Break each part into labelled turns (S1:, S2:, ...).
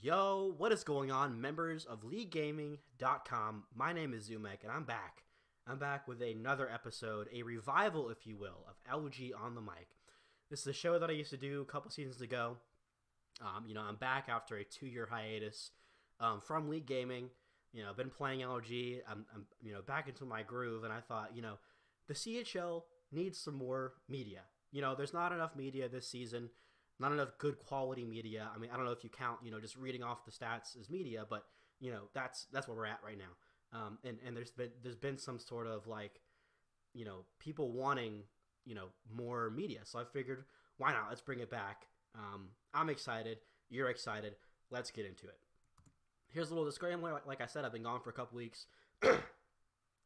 S1: Yo, what is going on, members of LeagueGaming.com? My name is Zumek, and I'm back. I'm back with another episode, a revival, if you will, of LG on the mic. This is a show that I used to do a couple seasons ago. I'm back after a 2-year hiatus from League Gaming. I've been playing LG. I'm back into my groove, and I thought, the CHL needs some more media. There's not enough media this season. Not enough good quality media. I mean, I don't know if you count, just reading off the stats as media, but that's where we're at right now. And there's been some sort of people wanting more media. So I figured, why not? Let's bring it back. I'm excited. You're excited. Let's get into it. Here's a little disclaimer. Like I said, I've been gone for a couple weeks.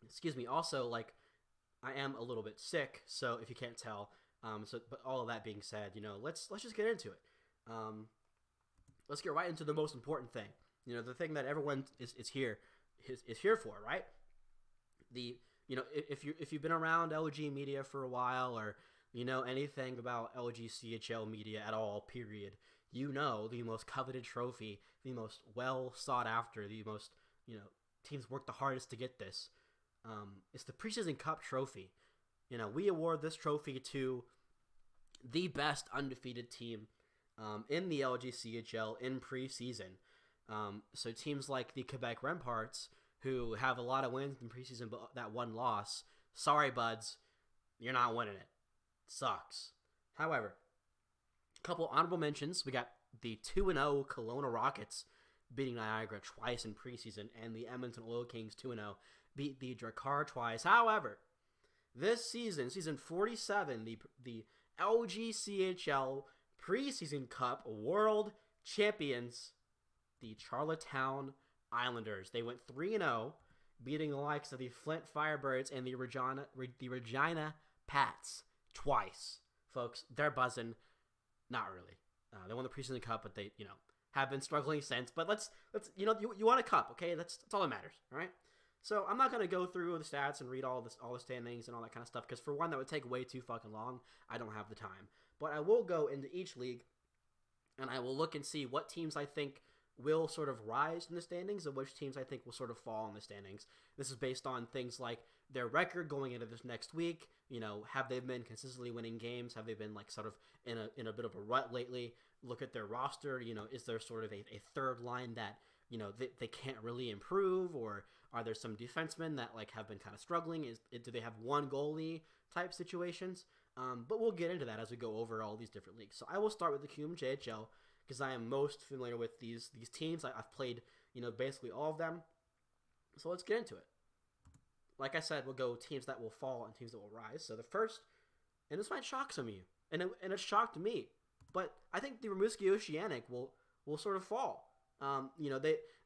S1: Excuse me. Also, I am a little bit sick, so if you can't tell. But all of that being said, let's just get into it. Let's get right into the most important thing. The thing that everyone is here for, right? If you've been around LG media for a while, or anything about LGCHL media at all, period, the most coveted trophy, the most well sought after, the most teams work the hardest to get this. It's the preseason cup trophy. We award this trophy to the best undefeated team in the LGCHL in preseason. So teams like the Quebec Remparts, who have a lot of wins in preseason, but that one loss, sorry, buds, you're not winning it. Sucks. However, a couple honorable mentions. We got the 2-0 Kelowna Rockets beating Niagara twice in preseason, and the Edmonton Oil Kings 2-0 beat the Drakkar twice. However, this season, season 47, the LGCHL Preseason Cup World Champions, the Charlottetown Islanders. They went 3-0, beating the likes of the Flint Firebirds and the Regina Pats twice. Folks, they're buzzing. Not really. They won the Preseason Cup, but they, have been struggling since. But let's you want a cup, okay? That's all that matters, all right? So I'm not going to go through the stats and read all the standings and all that kind of stuff, because for one, that would take way too fucking long. I don't have the time. But I will go into each league, and I will look and see what teams I think will sort of rise in the standings and which teams I think will sort of fall in the standings. This is based on things like their record going into this next week. Have they been consistently winning games? Have they been sort of in a bit of a rut lately? Look at their roster. Is there sort of a third line that they can't really improve, or are there some defensemen that have been kind of struggling? Do they have one goalie type situations? But we'll get into that as we go over all these different leagues. So I will start with the QMJHL because I am most familiar with these teams. I've played basically all of them. So let's get into it. Like I said, we'll go teams that will fall and teams that will rise. So the first, and this might shock some of you, and it shocked me, but I think the Rimouski Oceanic will sort of fall.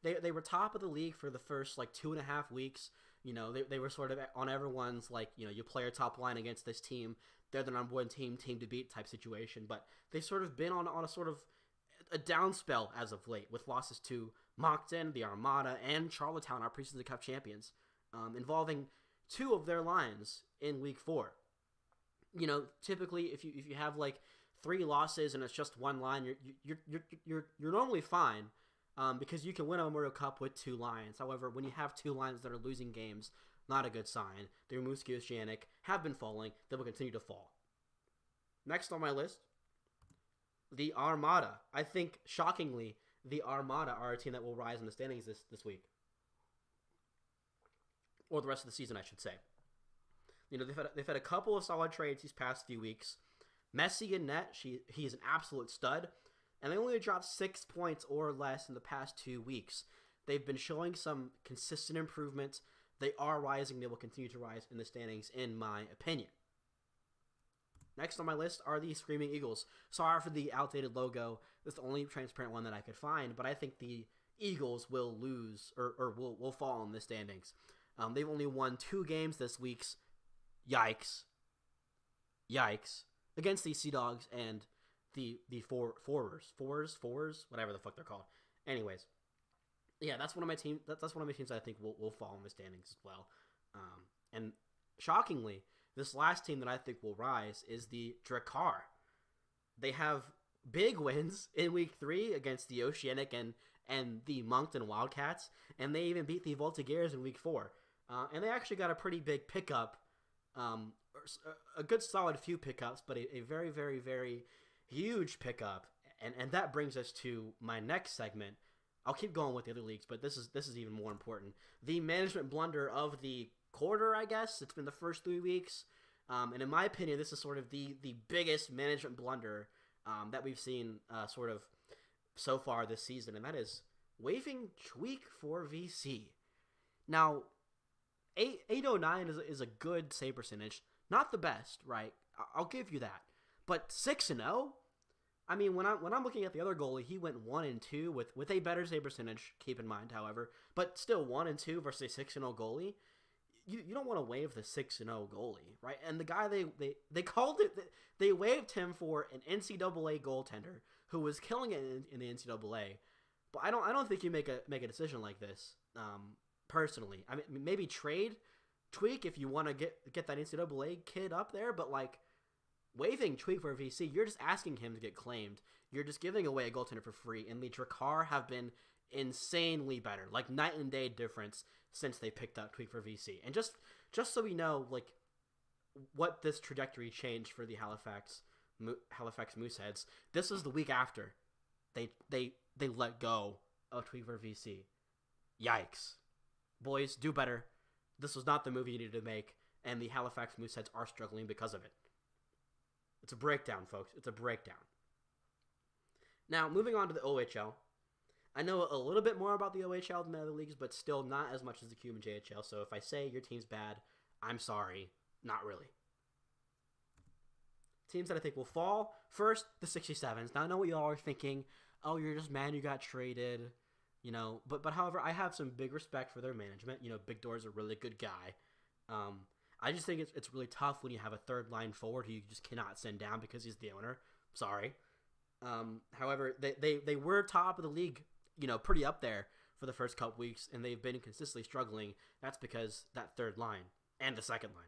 S1: They were top of the league for the first 2.5 weeks. They were sort of on everyone's you play your top line against this team, they're the number one team to beat type situation. But they've sort of been on a sort of a down spell as of late, with losses to Moncton, the Armada, and Charlottetown, our preseason cup champions, involving 2 of their lines in week 4. Typically if you have 3 losses and it's just one line, you're normally fine. Because you can win a Memorial Cup with 2 lines. However, when you have 2 lines that are losing games, not a good sign. The Rimouski Oceanic have been falling. They will continue to fall. Next on my list, the Armada. I think, shockingly, the Armada are a team that will rise in the standings this week. Or the rest of the season, I should say. They've had a couple of solid trades these past few weeks. Messi in net, he's an absolute stud. And they only dropped 6 points or less in the past 2 weeks. They've been showing some consistent improvement. They are rising. They will continue to rise in the standings, in my opinion. Next on my list are the Screaming Eagles. Sorry for the outdated logo. It's the only transparent one that I could find, but I think the Eagles will lose or will fall in the standings. They've only won 2 games this week's YIKES, against the Sea Dogs and the fours, whatever the fuck they're called. Anyways, yeah, that's one of my teams that I think will fall in the standings as well. And shockingly, this last team that I think will rise is the Drakkar. They have big wins in week 3 against the Oceanic and the Moncton Wildcats, and they even beat the Voltigeurs in week 4. And they actually got a pretty big pickup, a good solid few pickups, but a very, very, very huge pickup. And that brings us to my next segment. I'll keep going with the other leagues, but this is even more important. The management blunder of the quarter, I guess. It's been the first 3 weeks. And in my opinion, this is sort of the biggest management blunder that we've seen sort of so far this season, and that is waiving Tweak for VC. Now, 809 is a good save percentage. Not the best, right? I'll give you that. But 6-0? I mean, when I'm looking at the other goalie, he went 1-2 with a better save percentage, keep in mind, however. But still 1-2 versus a 6-0 goalie. You don't want to waive the 6-0 goalie, right? And the guy they called it, they waived him for an NCAA goaltender who was killing it in the NCAA. But I don't think you make a decision like this. Personally, I mean, maybe trade Tweak if you want to get that NCAA kid up there, but like waiving Tweak for VC, you're just asking him to get claimed. You're just giving away a goaltender for free, and the Drakkar have been insanely better, like night and day difference since they picked up Tweak for VC. And just so we know, like what this trajectory changed for the Halifax Mooseheads. This was the week after they let go of Tweak for VC. Yikes. Boys, do better. This was not the move you needed to make, and the Halifax Mooseheads are struggling because of it. It's a breakdown, folks. It's a breakdown. Now, moving on to the OHL. I know a little bit more about the OHL than the other leagues, but still not as much as the Cuban JHL. So if I say your team's bad, I'm sorry. Not really. Teams that I think will fall. First, the 67s. Now, I know what you all are thinking. Oh, you're just mad you got traded. You know, but however, I have some big respect for their management. You know, Big Door's a really good guy. I just think it's really tough when you have a third line forward who you just cannot send down because he's the owner. Sorry. However, they were top of the league, you know, pretty up there for the first couple weeks, and they've been consistently struggling. That's because that third line and the second line.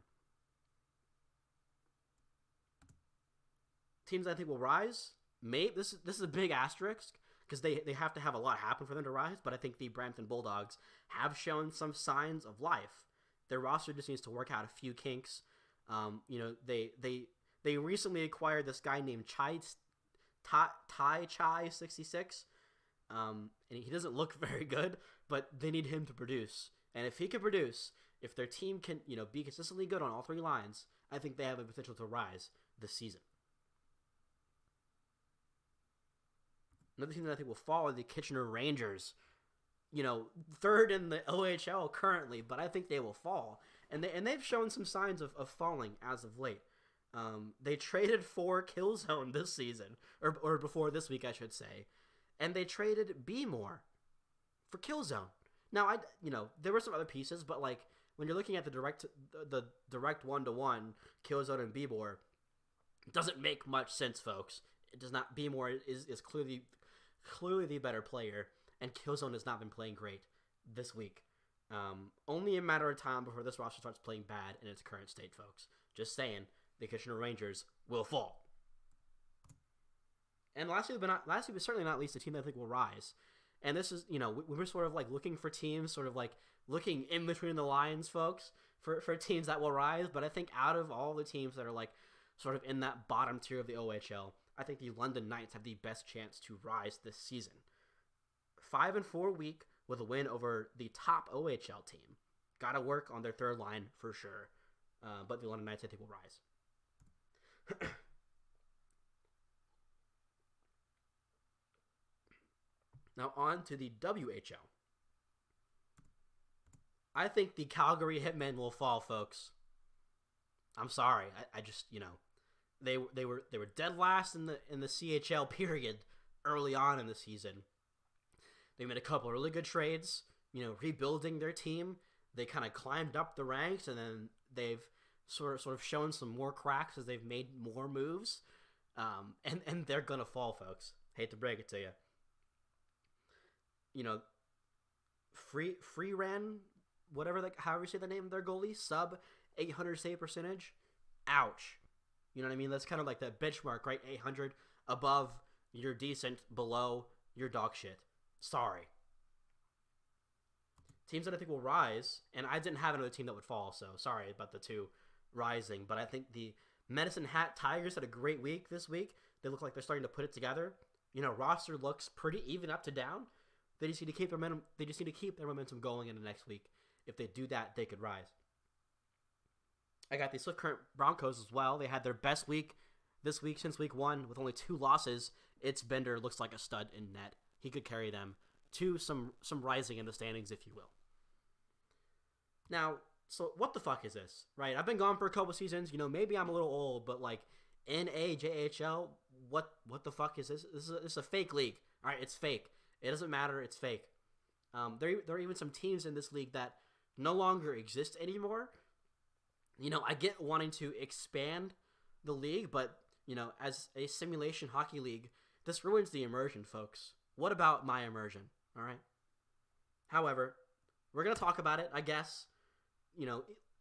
S1: Teams I think will rise. Maybe this is a big asterisk because they have to have a lot happen for them to rise, but I think the Brampton Bulldogs have shown some signs of life. Their roster just needs to work out a few kinks. You know, they recently acquired this guy named Tai Chai 66. And he doesn't look very good, but they need him to produce. And if he can produce, if their team can, you know, be consistently good on all 3 lines, I think they have a potential to rise this season. Another team that I think will fall are the Kitchener Rangers. You know, third in the OHL currently, but I think they will fall. And they've shown some signs of falling as of late. They traded for Killzone this season, or before this week, I should say. And they traded B-More for Killzone. Now, there were some other pieces, but like when you're looking at the direct 1-to-1 Killzone and B-More, it doesn't make much sense, folks. It does not. B-More is clearly the better player, and Killzone has not been playing great this week. Only a matter of time before this roster starts playing bad in its current state, folks. Just saying, the Kitchener Rangers will fall. And lastly, but certainly not least, the team that I think will rise. And this is, you know, we're sort of like looking for teams, sort of like looking in between the lines, folks, for teams that will rise. But I think out of all the teams that are like sort of in that bottom tier of the OHL, I think the London Knights have the best chance to rise this season. 5-4 week with a win over the top OHL team. Got to work on their third line for sure. But the London Knights, I think, will rise. Now on to the WHL. I think the Calgary Hitmen will fall, folks. I'm sorry. I just, you know, they were dead last in the CHL period early on in the season. They made a couple of really good trades, you know, rebuilding their team. They kind of climbed up the ranks, and then they've sort of shown some more cracks as they've made more moves. And they're gonna fall, folks. Hate to break it to you. You know, free ran, however you say the name of their goalie, sub 800 save percentage. Ouch. You know what I mean? That's kind of like that benchmark, right? 800 above You're decent, below, you're dog shit. Sorry. Teams that I think will rise, and I didn't have another team that would fall, so sorry about the two rising, but I think the Medicine Hat Tigers had a great week this week. They look like they're starting to put it together. Roster looks pretty even up to down. They just need to keep their momentum. They just need to keep their momentum going in the next week. If they do that, they could rise. I got the Swift Current Broncos as well. They had their best week this week since week 1 with only 2 losses. Its Bender looks like a stud in net. He could carry them to some rising in the standings, if you will. Now, so what the fuck is this, right? I've been gone for a couple seasons. Maybe I'm a little old, but like NAJHL, what the fuck is this? This is a fake league. All right, it's fake. It doesn't matter. It's fake. There are even some teams in this league that no longer exist anymore. I get wanting to expand the league, but as a simulation hockey league, this ruins the immersion, folks. What about my immersion? All right. However, we're gonna talk about it, I guess.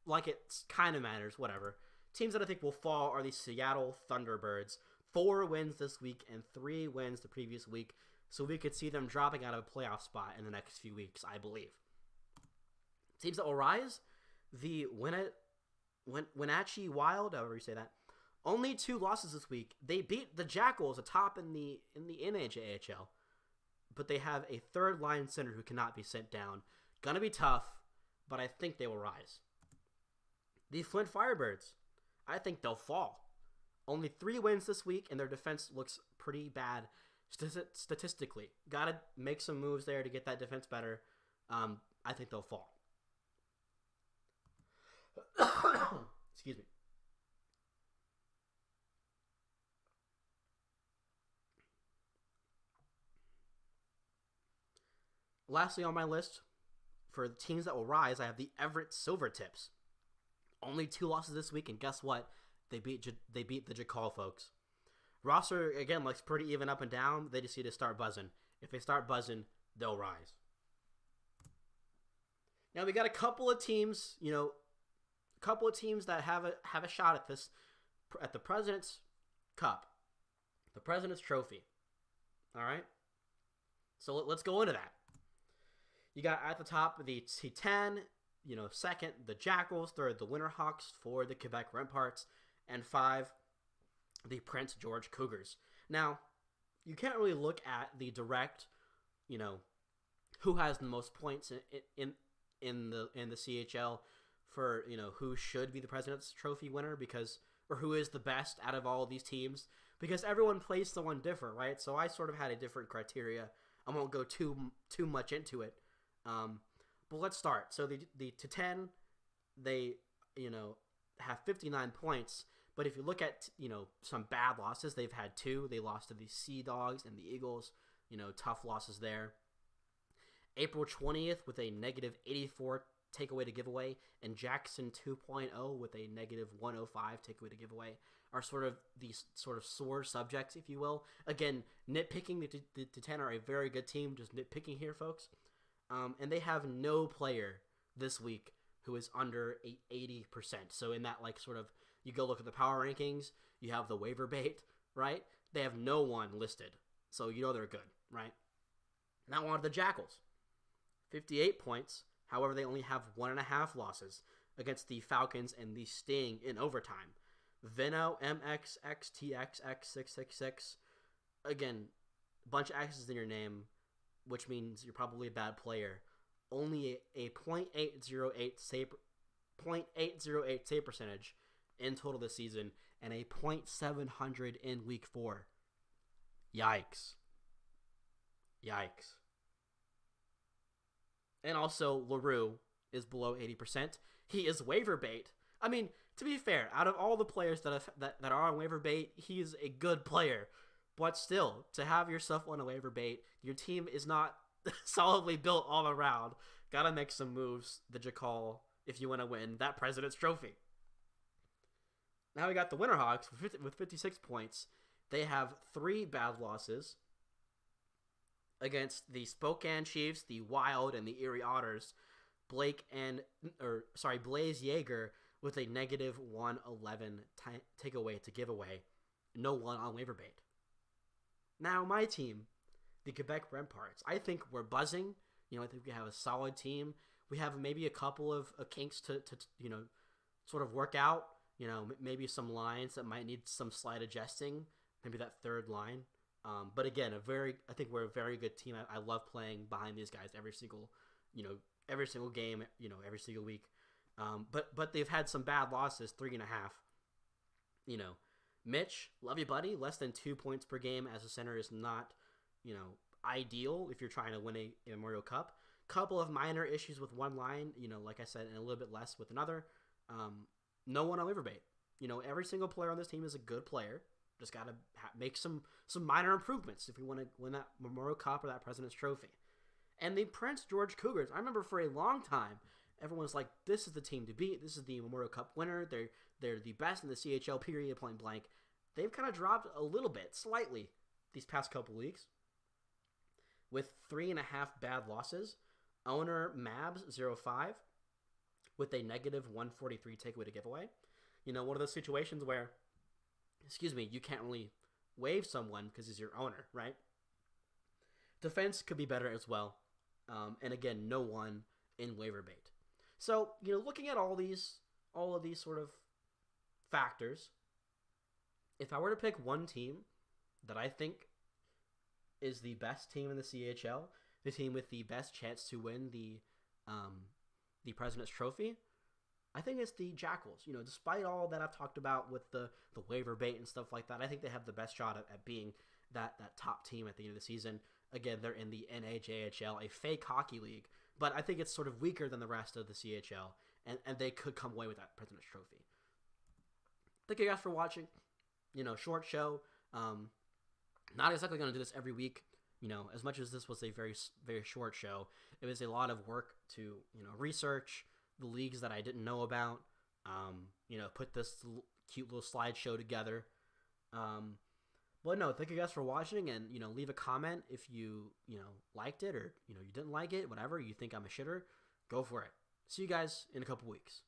S1: Like it kind of matters. Whatever. Teams that I think will fall are the Seattle Thunderbirds. 4 wins this week and 3 wins the previous week, so we could see them dropping out of a playoff spot in the next few weeks, I believe. Teams that will rise, the Wenatchee Wild, however you say that. Only 2 losses this week. They beat the Jackals atop in the NHAHL, but they have a third line center who cannot be sent down. Gonna be tough, but I think they will rise. The Flint Firebirds, I think they'll fall. Only 3 wins this week, and their defense looks pretty bad statistically. Gotta make some moves there to get that defense better. I think they'll fall. Excuse me. Lastly on my list, for the teams that will rise, I have the Everett Silvertips. Only 2 losses this week, and guess what? They beat the Jackal folks. Roster, again, looks pretty even up and down. They just need to start buzzing. If they start buzzing, they'll rise. Now, we got a couple of teams, that have a shot at this, at the President's Cup, the President's Trophy. All right? So let's go into that. You got at the top the T10, second, the Jackals, third, the Winterhawks, 4, the Quebec Remparts, and 5, the Prince George Cougars. Now, you can't really look at the direct, who has the most points in the CHL for, who should be the President's Trophy winner or who is the best out of all of these teams, because everyone plays someone different, right? So I sort of had a different criteria. I won't go too much into it. But let's start. So the T10, they, have 59 points. But if you look at, some bad losses, they've had 2. They lost to the Sea Dogs and the Eagles. Tough losses there. April 20th with a negative 84 takeaway to giveaway, and Jackson 2.0 with a negative 105 takeaway to giveaway are sort of these sort of sore subjects, if you will. Again, nitpicking, the T10 are a very good team, just nitpicking here, folks. And they have no player this week who is under 80%. So in that, sort of, you go look at the power rankings, you have the waiver bait, right? They have no one listed. So they're good, right? Now on to the Jackals. 58 points. However, they only have 1.5 losses against the Falcons and the Sting in overtime. Veno, MXXTXX666. Again, bunch of X's in your name, which means you're probably a bad player. Only a .808 save percentage in total this season, and a .700 in week 4. Yikes. And also, LaRue is below 80%. He is waiver bait. I mean, to be fair, out of all the players that are on waiver bait, he's a good player. But still, to have yourself on a waiver bait, your team is not solidly built all around. Gotta make some moves, the Jackal, if you want to win that President's Trophy. Now we got the Winterhawks with 56 points. They have 3 bad losses against the Spokane Chiefs, the Wild, and the Erie Otters. Blaze Yeager with a negative 111 takeaway to give away. No one on waiver bait. Now, my team, the Quebec Remparts, I think we're buzzing. I think we have a solid team. We have maybe a couple of kinks to sort of work out. Maybe some lines that might need some slight adjusting. Maybe that third line. But again, I think we're a very good team. I love playing behind these guys every single game, every single week. But they've had some bad losses, 3.5. Mitch, love you, buddy. Less than 2 points per game as a center is not, ideal if you're trying to win a Memorial Cup. Couple of minor issues with one line, like I said, and a little bit less with another. No one on waiver bait. Every single player on this team is a good player. Just got to make some minor improvements if we want to win that Memorial Cup or that President's Trophy. And the Prince George Cougars, I remember for a long time, everyone's like, this is the team to beat. This is the Memorial Cup winner. They're the best in the CHL, period, point blank. They've kind of dropped a little bit, slightly, these past couple weeks. With 3.5 bad losses. Owner Mabs05 with a negative 143 takeaway to giveaway. One of those situations where, you can't really waive someone because he's your owner, right? Defense could be better as well. And again, no one in waiver bait. So, looking at all of these sort of factors, if I were to pick one team that I think is the best team in the CHL, the team with the best chance to win the President's Trophy, I think it's the Jackals. Despite all that I've talked about with the waiver bait and stuff like that, I think they have the best shot at being that top team at the end of the season. Again, they're in the NAJHL, a fake hockey league, but I think it's sort of weaker than the rest of the CHL, and they could come away with that President's Trophy. Thank you guys for watching. Short show. Not exactly going to do this every week. As much as this was a very, very short show, it was a lot of work to, research the leagues that I didn't know about, put this cute little slideshow together. But no, thank you guys for watching, and, leave a comment if you liked it or, you didn't like it, whatever, you think I'm a shitter, go for it. See you guys in a couple weeks.